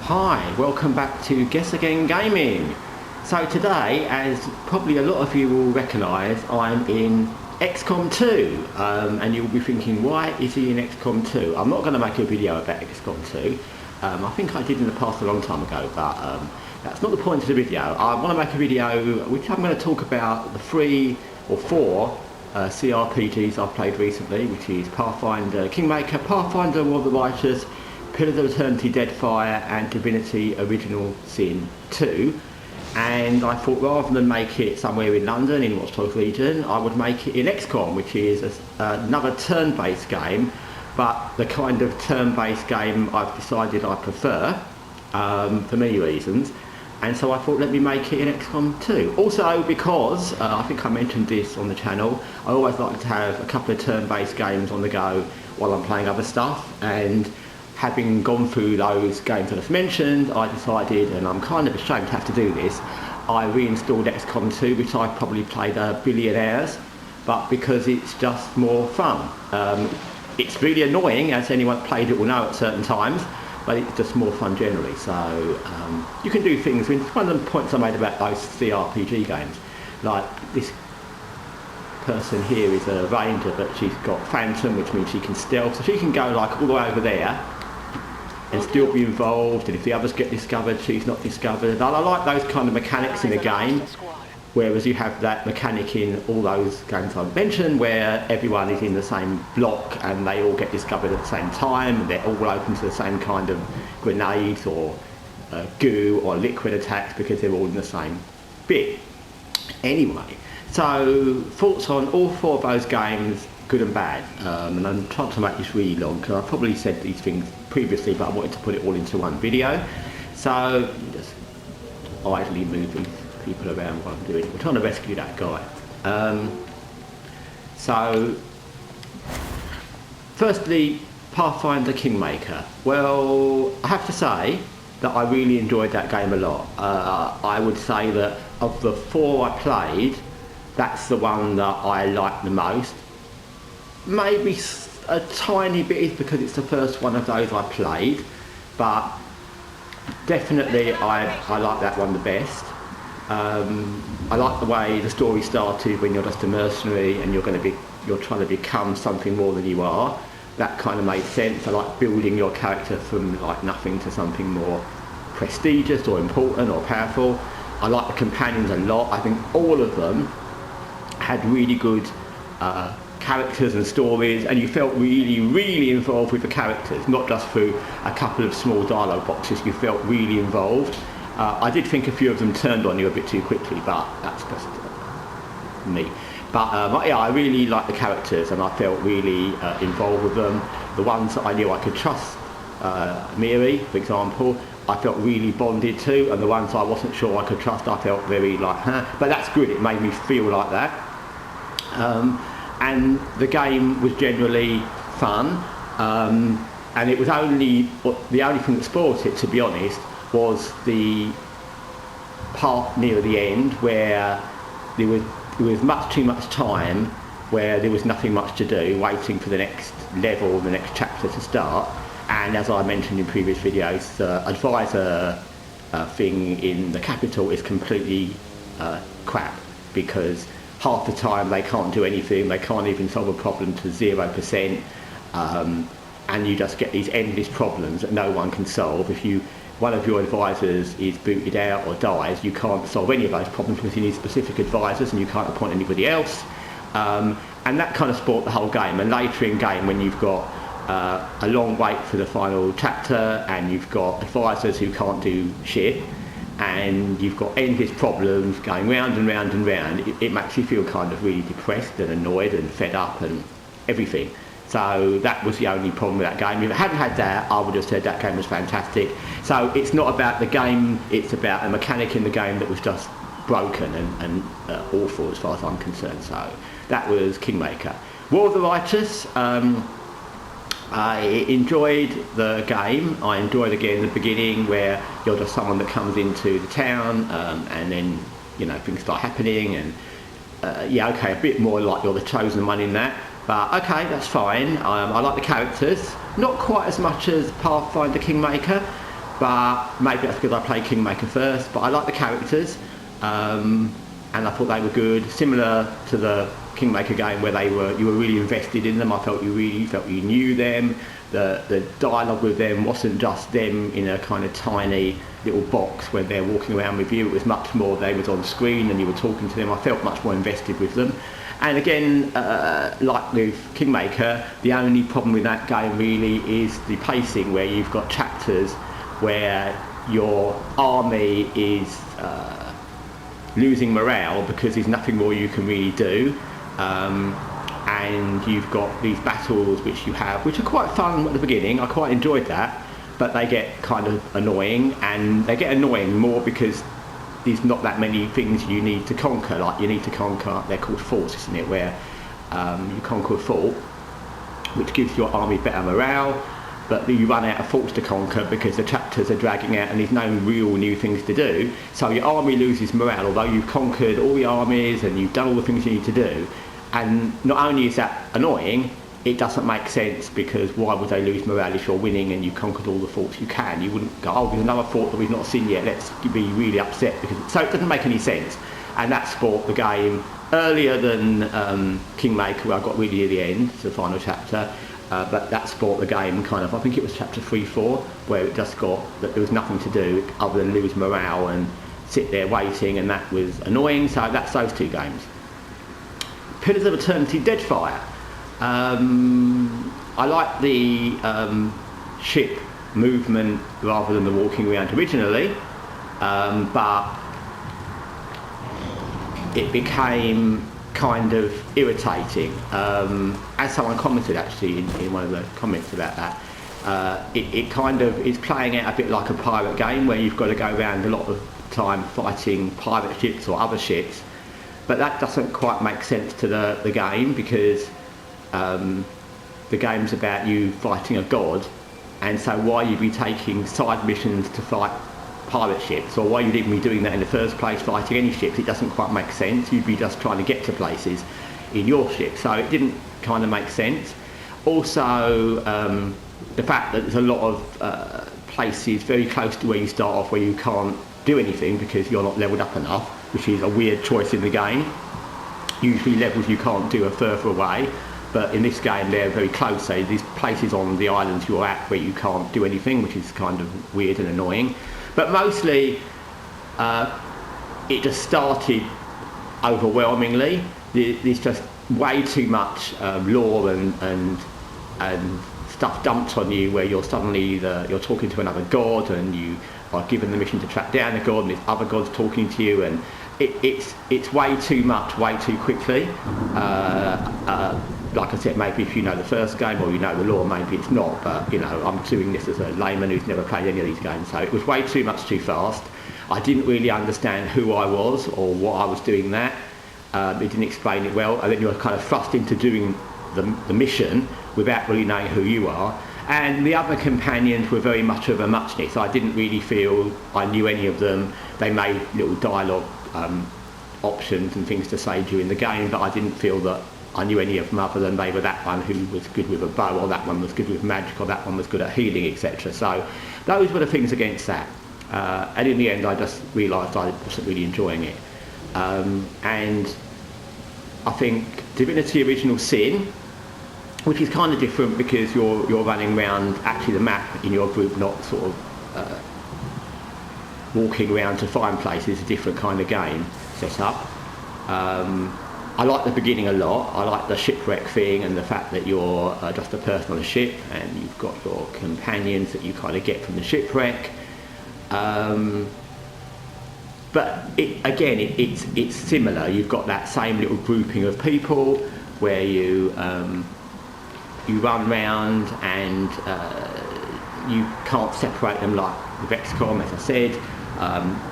Hi, welcome back to Guessagaingaming. So today, as probably a lot of you will recognise, I'm in XCOM 2, and you'll be thinking, why is he in XCOM 2? I'm not going to make a video about XCOM 2. I think I did in the past a long time ago, but that's not the point of the video. I want to make a video which I'm going to talk about the 3 or 4 CRPGs I've played recently, which is Pathfinder Kingmaker, Pathfinder War of the Righteous, Pillars of Eternity Deadfire, and Divinity Original Sin 2. And I thought rather than make it somewhere in London, in Watchdog region, I would make it in XCOM, which is another turn-based game, but the kind of turn-based game I've decided I prefer, for many reasons. And so I thought, let me make it in XCOM 2. Also because, I think I mentioned this on the channel, I always like to have a couple of turn-based games on the go while I'm playing other stuff, and having gone through those games that I've mentioned, I decided, and I'm kind of ashamed to have to do this, I reinstalled XCOM 2, which I probably played a billion hours, but because it's just more fun. It's really annoying, as anyone played it will know at certain times, but it's just more fun generally. So you can do things. One of the points I made about those CRPG games, like this person here is a ranger, but she's got phantom, which means she can stealth, so she can go like all the way over there and still be involved, and if the others get discovered, she's not discovered. And I like those kind of mechanics in a game, whereas you have that mechanic in all those games I've mentioned, where everyone is in the same block and they all get discovered at the same time, and they're all open to the same kind of grenades or goo or liquid attacks because they're all in the same bit. Anyway, so thoughts on all 4 of those games, good and bad, and I'm trying to make this really long because I've probably said these things previously, but I wanted to put it all into one video. So just idly moving people around while I'm doing it. We're trying to rescue that guy. So firstly, Pathfinder Kingmaker. Well, I have to say that I really enjoyed that game a lot. I would say that of the 4 I played, that's the one that I liked the most. Maybe a tiny bit is because it's the first one of those I played, but definitely I like that one the best. I like the way the story started when you're just a mercenary and you're trying to become something more than you are. That kind of made sense. I like building your character from like nothing to something more prestigious or important or powerful. I like the companions a lot. I think all of them had really good characters and stories, and you felt really involved with the characters, not just through a couple of small dialogue boxes. You felt really involved. I did think a few of them turned on you a bit too quickly, but that's just me. But yeah, I really liked the characters and I felt really involved with them. The ones that I knew I could trust, Miri, for example, I felt really bonded to, and the ones I wasn't sure I could trust, I felt very like, huh. But that's good, it made me feel like that. And the game was generally fun, and it was the only thing that spoilt it, to be honest, was the part near the end where there was much too much time, where there was nothing much to do, waiting for the next level, the next chapter to start. And as I mentioned in previous videos, the advisor thing in the capital is completely crap, because half the time they can't do anything, they can't even solve a problem to 0%, and you just get these endless problems that no one can solve. If one of your advisors is booted out or dies, you can't solve any of those problems because you need specific advisors and you can't appoint anybody else. And that kind of spoilt the whole game. And later in game, when you've got a long wait for the final chapter and you've got advisors who can't do shit, and you've got endless problems going round and round and round, it makes you feel kind of really depressed and annoyed and fed up and everything. So that was the only problem with that game. If I hadn't had that, I would have said that game was fantastic. So it's not about the game, it's about a mechanic in the game that was just broken and awful as far as I'm concerned. So that was Kingmaker. War of the Righteous, I enjoyed the game. I enjoyed again the beginning where you're just someone that comes into the town, and then things start happening, and yeah, okay, a bit more like you're the chosen one in that, but okay, that's fine. I like the characters, not quite as much as Pathfinder Kingmaker, but maybe that's because I played Kingmaker first. But I like the characters, and I thought they were good, similar to the Kingmaker game where you were really invested in them. I felt you knew them. The dialogue with them wasn't just them in a kind of tiny little box where they're walking around with you. It was much more they was on screen and you were talking to them. I felt much more invested with them. And again, like with Kingmaker, the only problem with that game really is the pacing, where you've got chapters where your army is losing morale because there's nothing more you can really do. And you've got these battles which are quite fun at the beginning. I quite enjoyed that, but they get kind of annoying, and they get annoying more because there's not that many things you need to conquer. Like you need to conquer, they're called forts, isn't it, where you conquer a fort which gives your army better morale, but you run out of forts to conquer because the chapters are dragging out and there's no real new things to do. So your army loses morale, although you've conquered all the armies and you've done all the things you need to do. And not only is that annoying, it doesn't make sense, because why would they lose morale if you're winning and you conquered all the forts you can? You wouldn't go, oh, there's another fort that we've not seen yet, let's be really upset. So it doesn't make any sense. And that brought the game earlier than Kingmaker, where I got really near the end, the final chapter. But that brought the game kind of, I think it was chapter 3-4, where it just got that there was nothing to do other than lose morale and sit there waiting, and that was annoying. So that's those two games. Pillars of Eternity Deadfire. I like the ship movement rather than the walking around originally, but it became kind of irritating. As someone commented actually in one of the comments about that, it kind of is playing out a bit like a pirate game where you've got to go around a lot of time fighting pirate ships or other ships. But that doesn't quite make sense to the game, because the game's about you fighting a god, and so why you'd be taking side missions to fight pirate ships, or why you'd even be doing that in the first place, fighting any ships? It doesn't quite make sense. You'd be just trying to get to places in your ship, so it didn't kind of make sense. Also, the fact that there's a lot of places very close to where you start off where you can't do anything because you're not leveled up enough, which is a weird choice in the game. Usually levels you can't do are further away, but in this game they're very close, so there's places on the islands you're at where you can't do anything, which is kind of weird and annoying. But mostly it just started overwhelmingly. There's just way too much lore and stuff dumped on you, where you're suddenly you're talking to another god and you are given the mission to track down the god, and there's other gods talking to you, and it's way too much, way too quickly. Like I said, maybe if you know the first game or you know the lore, maybe it's not, but you know, I'm doing this as a layman who's never played any of these games, so it was way too much too fast. I didn't really understand who I was or what I was doing that. It didn't explain it well, and then you're kind of thrust into doing the mission without really knowing who you are. And the other companions were very much of a muchness. I didn't really feel I knew any of them. They made little dialogue options and things to say during the game, but I didn't feel that I knew any of them other than they were that one who was good with a bow, or that one was good with magic, or that one was good at healing, etc. So those were the things against that. And in the end I just realised I wasn't really enjoying it. And I think Divinity Original Sin, which is kind of different because you're running around actually the map in your group, not sort of walking around to find places, a different kind of game set up. I like the beginning a lot. I like the shipwreck thing and the fact that you're just a person on a ship and you've got your companions that you kind of get from the shipwreck. But it's similar. You've got that same little grouping of people where you run round and you can't separate them like with XCOM, as I said.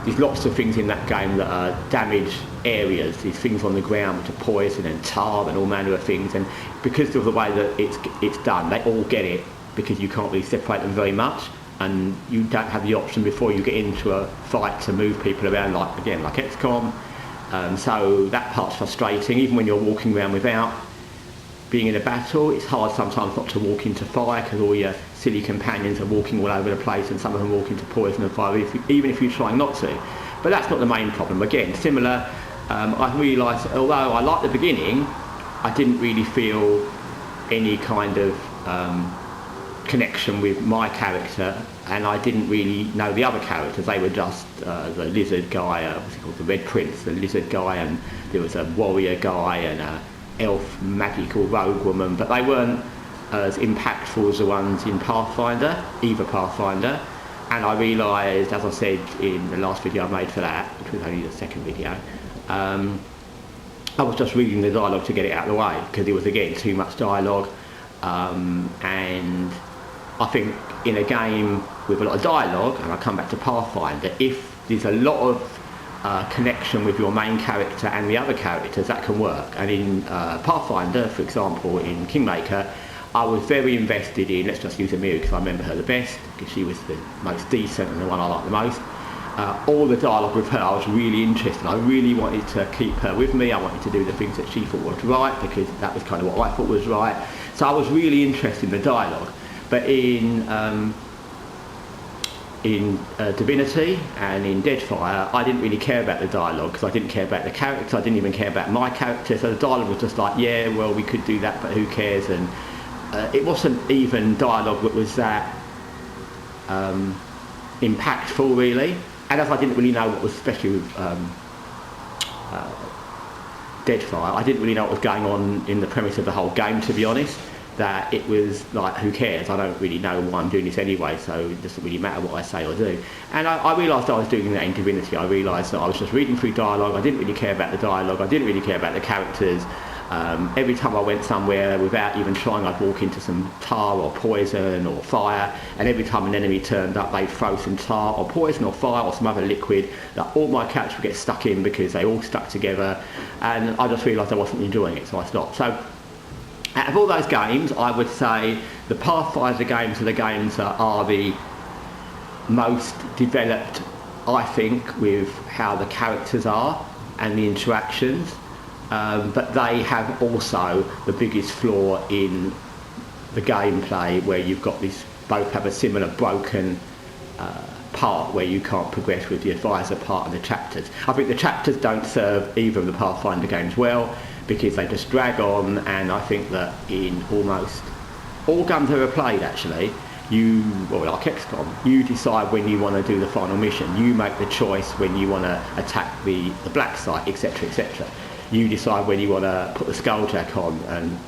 There's lots of things in that game that are damaged areas. There's things on the ground which are poison and tar and all manner of things, and because of the way that it's done, they all get it because you can't really separate them very much, and you don't have the option before you get into a fight to move people around like XCOM. So that part's frustrating, even when you're walking around without being in a battle, it's hard sometimes not to walk into fire because all your silly companions are walking all over the place and some of them walk into poison and fire, even if you're trying not to. But that's not the main problem. Again, similar, I realised, although I liked the beginning, I didn't really feel any kind of connection with my character, and I didn't really know the other characters. They were just the lizard guy, what's he called, the Red Prince, the lizard guy, and there was a warrior guy and a elf magical rogue woman, but they weren't as impactful as the ones in Pathfinder, either Pathfinder. And I realised, as I said in the last video I made for that, which was only the second video, I was just reading the dialogue to get it out of the way, because it was, again, too much dialogue. And I think in a game with a lot of dialogue, and I come back to Pathfinder, if there's a lot of connection with your main character and the other characters, that can work. And in Pathfinder, for example, in Kingmaker, I was very invested in, let's just use Amelia because I remember her the best, because she was the most decent and the one I liked the most. All the dialogue with her, I was really interested. I really wanted to keep her with me. I wanted to do the things that she thought was right, because that was kind of what I thought was right. So I was really interested in the dialogue. But in Divinity and in Deadfire, I didn't really care about the dialogue because I didn't care about the characters. I didn't even care about my character. So the dialogue was just like, yeah, well, we could do that, but who cares? And it wasn't even dialogue that was that impactful, really. And as I didn't really know what was, especially with Deadfire, I didn't really know what was going on in the premise of the whole game, to be honest. That it was like, who cares? I don't really know why I'm doing this anyway, so it doesn't really matter what I say or do. And I realised I was doing that in Divinity. I realised that I was just reading through dialogue. I didn't really care about the dialogue. I didn't really care about the characters. Every time I went somewhere, without even trying, I'd walk into some tar or poison or fire, and every time an enemy turned up, they'd throw some tar or poison or fire or some other liquid that all my characters would get stuck in because they all stuck together, and I just realised I wasn't enjoying it, so I stopped. So out of all those games, I would say the Pathfinder games are the games that are the most developed, I think, with how the characters are and the interactions. But they have also the biggest flaw in the gameplay, where you've got this, both have a similar broken part where you can't progress with the advisor part and the chapters. I think the chapters don't serve either of the Pathfinder games well, because they just drag on, and I think that in almost all games I've ever played, actually, like XCOM, you decide when you want to do the final mission. You make the choice when you want to attack the black site, etc, etc. You decide when you want to put the skulljack on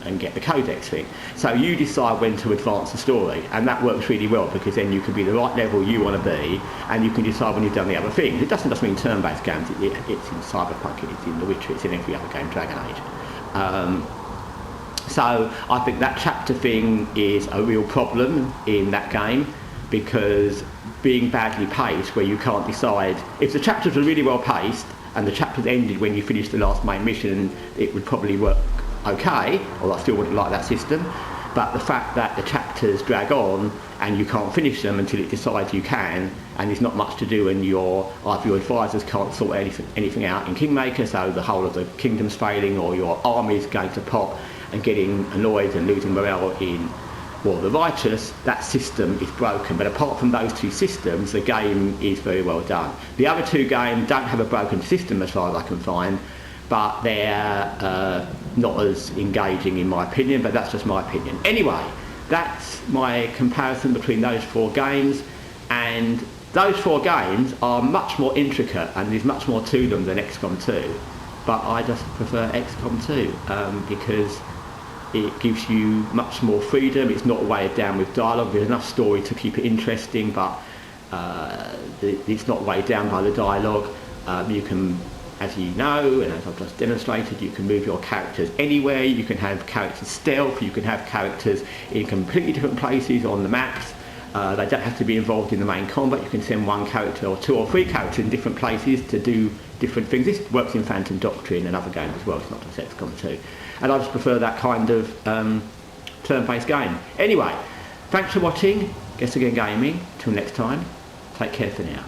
and get the codex thing. So you decide when to advance the story, and that works really well, because then you can be the right level you want to be, and you can decide when you've done the other things. It doesn't just mean turn-based games. It's in Cyberpunk, it's in The Witcher, it's in every other game, Dragon Age. So I think that chapter thing is a real problem in that game, because being badly paced, where you can't decide, if the chapters are really well paced and the chapters ended when you finished the last main mission, it would probably work okay, although I still wouldn't like that system. But the fact that the chapters drag on and you can't finish them until it decides you can, and there's not much to do, and either your advisors can't sort anything out in Kingmaker, so the whole of the kingdom's failing, or your army's going to pop and getting annoyed and losing morale in War of the Righteous, that system is broken. But apart from those two systems, the game is very well done. The other two games don't have a broken system as far as I can find, but they're not as engaging in my opinion, but that's just my opinion. Anyway, that's my comparison between those four games, and those four games are much more intricate and there's much more to them than XCOM 2, but I just prefer XCOM 2 because it gives you much more freedom. It's not weighed down with dialogue. There's enough story to keep it interesting, but it's not weighed down by the dialogue. You can, as you know, and as I've just demonstrated, you can move your characters anywhere. You can have characters stealth. You can have characters in completely different places on the maps. They don't have to be involved in the main combat. You can send one character or two or three characters in different places to do different things. This works in Phantom Doctrine and other games as well. It's not just XCOM 2. And I just prefer that kind of turn-based game. Anyway, thanks for watching Guessagaingaming. Till next time, take care for now.